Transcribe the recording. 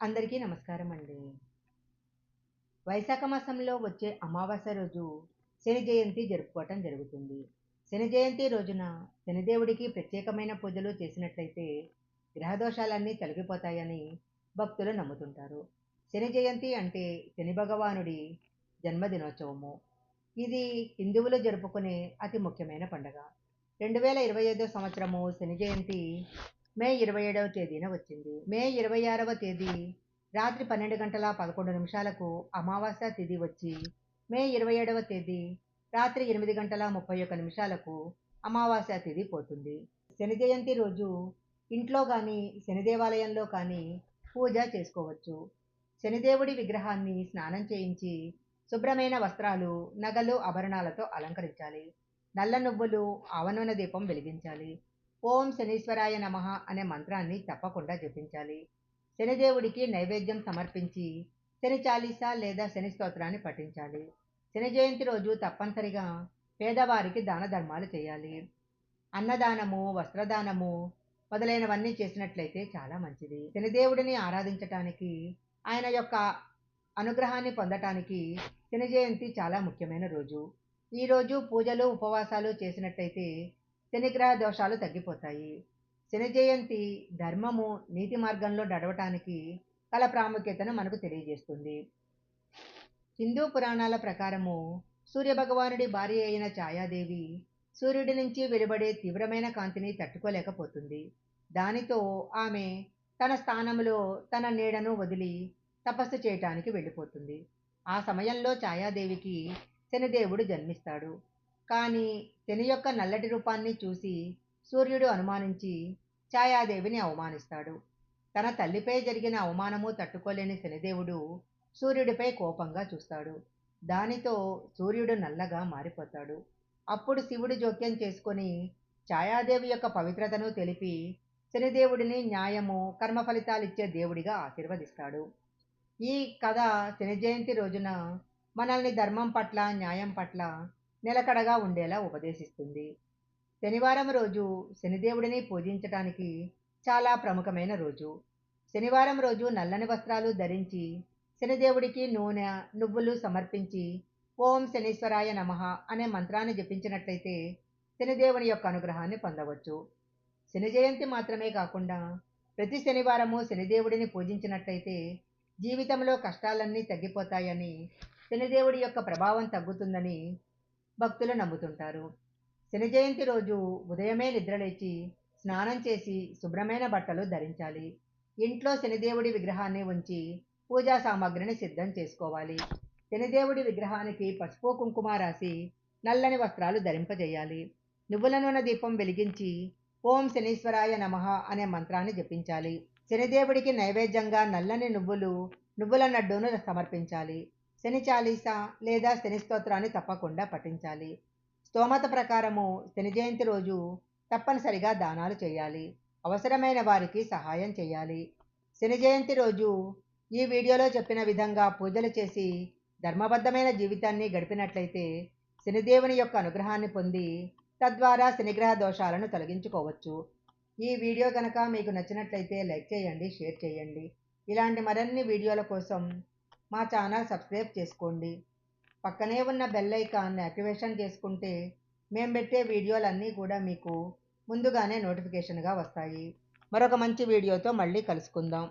అందరికీ నమస్కారం అండి. వైశాఖ మాసంలో వచ్చే అమావాస్య రోజు శని జయంతి జరుపుకోవటం జరుగుతుంది. శని జయంతి రోజున శనిదేవుడికి ప్రత్యేకమైన పూజలు చేసినట్లయితే గ్రహదోషాలన్నీ తొలగిపోతాయని భక్తులు నమ్ముతుంటారు. శని జయంతి అంటే శని భగవానుడి జన్మదినోత్సవము. ఇది హిందువులు జరుపుకునే అతి ముఖ్యమైన పండగ. 2025 సంవత్సరము శని జయంతి మే 27వ తేదీన వచ్చింది. మే 26వ తేదీ రాత్రి 12 గంటల 11 నిమిషాలకు అమావాస్య తిథి వచ్చి, మే 27వ తేదీ రాత్రి 8 గంటల 31 నిమిషాలకు అమావాస్య తిథి పోతుంది. శని జయంతి రోజు ఇంట్లో కానీ శని దేవాలయంలో కానీ పూజ చేసుకోవచ్చు. శనిదేవుడి విగ్రహాన్ని స్నానం చేయించి శుభ్రమైన వస్త్రాలు, నగలు, ఆభరణాలతో అలంకరించాలి. నల్ల నువ్వులు, ఆవ నూనె దీపం వెలిగించాలి. ఓం శనీశ్వరాయ నమః అనే మంత్రాన్ని తప్పకుండా జపించాలి. శనిదేవుడికి నైవేద్యం సమర్పించి శని చాలీసా లేదా శని స్తోత్రాన్ని పఠించాలి. శని జయంతి రోజు తప్పనిసరిగా పేదవారికి దాన ధర్మాలు చేయాలి. అన్నదానము, వస్త్రదానము మొదలైనవన్నీ చేసినట్లయితే చాలా మంచిది. శనిదేవుడిని ఆరాధించటానికి, ఆయన యొక్క అనుగ్రహాన్ని పొందటానికి శని జయంతి చాలా ముఖ్యమైన రోజు. ఈ రోజు పూజలు, ఉపవాసాలు చేసినట్లయితే శనిగ్రహ దోషాలు తగ్గిపోతాయి. శని జయంతి ధర్మము, నీతి మార్గంలో నడవటానికి కల ప్రాముఖ్యతను మనకు తెలియజేస్తుంది. హిందూ పురాణాల ప్రకారము సూర్యభగవానుడి భార్య అయిన ఛాయాదేవి సూర్యుడి నుంచి వెలువడే తీవ్రమైన కాంతిని తట్టుకోలేకపోతుంది. దానితో ఆమె తన స్థానంలో తన నీడను వదిలి తపస్సు చేయటానికి వెళ్ళిపోతుంది. ఆ సమయంలో ఛాయాదేవికి శనిదేవుడు జన్మిస్తాడు. కానీ శని యొక్క నల్లటి రూపాన్ని చూసి సూర్యుడు అనుమానించి ఛాయాదేవిని అవమానిస్తాడు. తన తల్లిపై జరిగిన అవమానము తట్టుకోలేని శనిదేవుడు సూర్యుడిపై కోపంగా చూస్తాడు. దానితో సూర్యుడు నల్లగా మారిపోతాడు. అప్పుడు శివుడు జోక్యం చేసుకొని ఛాయాదేవి యొక్క పవిత్రతను తెలిపి శనిదేవుడిని న్యాయము, కర్మ ఫలితాలిచ్చే దేవుడిగా ఆశీర్వదిస్తాడు. ఈ కథ శని జయంతి రోజున మనల్ని ధర్మం పట్ల, న్యాయం పట్ల నిలకడగా ఉండేలా ఉపదేశిస్తుంది. శనివారం రోజు శనిదేవుడిని పూజించటానికి చాలా ప్రముఖమైన రోజు. శనివారం రోజు నల్లని వస్త్రాలు ధరించి శనిదేవుడికి నూనె, నువ్వులు సమర్పించి ఓం శనీశ్వరాయ నమః అనే మంత్రాన్ని జపించినట్లయితే శనిదేవుని యొక్క అనుగ్రహాన్ని పొందవచ్చు. శని జయంతి మాత్రమే కాకుండా ప్రతి శనివారము శనిదేవుడిని పూజించినట్లయితే జీవితంలో కష్టాలన్నీ తగ్గిపోతాయని, శనిదేవుడి యొక్క ప్రభావం తగ్గుతుందని భక్తులు నమ్ముతుంటారు. శని జయంతి రోజు ఉదయమే నిద్రలేచి స్నానం చేసి శుభ్రమైన బట్టలు ధరించాలి. ఇంట్లో శనిదేవుడి విగ్రహాన్ని ఉంచి పూజా సామాగ్రిని సిద్ధం చేసుకోవాలి. శనిదేవుడి విగ్రహానికి పసుపు, కుంకుమ రాసి నల్లని వస్త్రాలు ధరింపజేయాలి. నువ్వుల నూనె దీపం వెలిగించి ఓం శనీశ్వరాయ నమః అనే మంత్రాన్ని జపించాలి. శనిదేవుడికి నైవేద్యంగా నల్లని నువ్వులు, నువ్వుల లడ్డూను సమర్పించాలి. శని చాలీసా లేదా శని స్తోత్రాన్ని తప్పకుండా పఠించాలి. స్తోమత ప్రకారము శని జయంతి రోజు తప్పనిసరిగా దానాలు చేయాలి. అవసరమైన వారికి సహాయం చేయాలి. శని జయంతి రోజు ఈ వీడియోలో చెప్పిన విధంగా పూజలు చేసి ధర్మబద్ధమైన జీవితాన్ని గడిపినట్లయితే శనిదేవుని యొక్క అనుగ్రహాన్ని పొంది తద్వారా శనిగ్రహ దోషాలను తొలగించుకోవచ్చు. ఈ వీడియో కనుక మీకు నచ్చినట్లయితే లైక్ చేయండి, షేర్ చేయండి. ఇలాంటి మరిన్ని వీడియోల కోసం మా ఛానల్ సబ్స్క్రైబ్ చేసుకోండి. పక్కనే ఉన్న బెల్ ఐకాన్ యాక్టివేషన్ చేసుకుంటే మేము పెట్టే వీడియోలన్నీ కూడా మీకు ముందుగానే నోటిఫికేషన్గా వస్తాయి. మరొక మంచి వీడియోతో మళ్ళీ కలుసుకుందాం.